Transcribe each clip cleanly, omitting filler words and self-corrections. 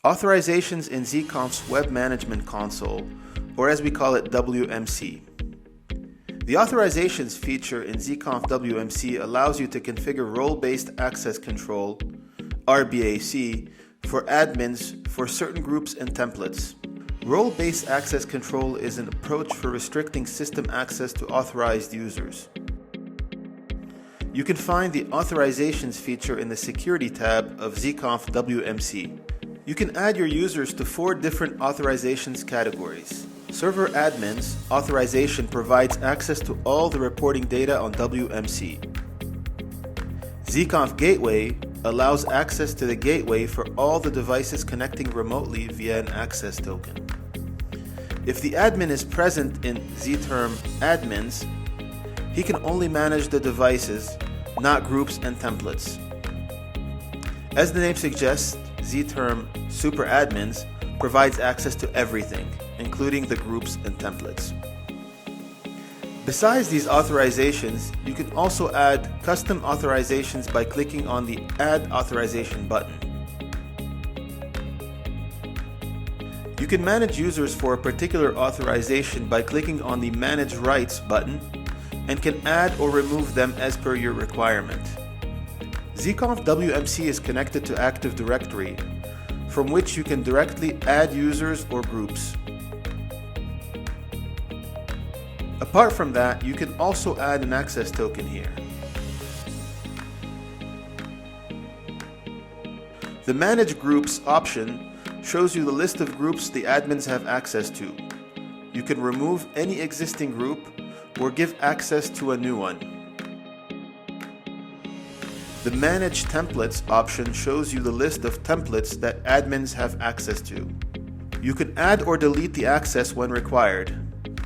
Authorizations in ZeeConf's Web Management Console, or as we call it, WMC. The Authorizations feature in ZeeConf WMC allows you to configure role-based access control, RBAC, for admins for certain groups and templates. Role-based access control is an approach for restricting system access to authorized users. You can find the Authorizations feature in the Security tab of ZeeConf WMC. You can add your users to 4 different authorizations categories. Server admins authorization provides access to all the reporting data on WMC. ZeeConf Gateway allows access to the gateway for all the devices connecting remotely via an access token. If the admin is present in ZTerm admins, he can only manage the devices, not groups and templates. As the name suggests, ZTerm super admins provides access to everything, including the groups and templates. Besides these authorizations, you can also add custom authorizations by clicking on the Add Authorization button. You can manage users for a particular authorization by clicking on the Manage Rights button and can add or remove them as per your requirement. ZeeConf WMC is connected to Active Directory, from which you can directly add users or groups. Apart from that, you can also add an access token here. The Manage Groups option shows you the list of groups the admins have access to. You can remove any existing group or give access to a new one. The Manage Templates option shows you the list of templates that admins have access to. You can add or delete the access when required.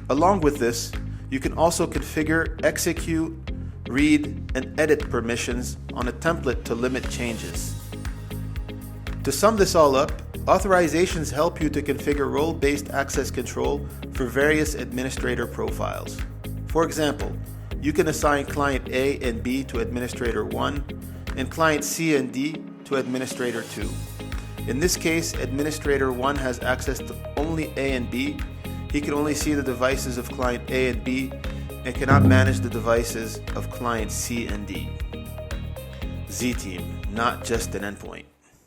Along with this, you can also configure, execute, read, and edit permissions on a template to limit changes. To sum this all up, authorizations help you to configure role-based access control for various administrator profiles. For example, you can assign client A and B to administrator 1 and client C and D to administrator 2. In this case, administrator 1 has access to only A and B. He can only see the devices of client A and B and cannot manage the devices of client C and D. Z-Team, not just an endpoint.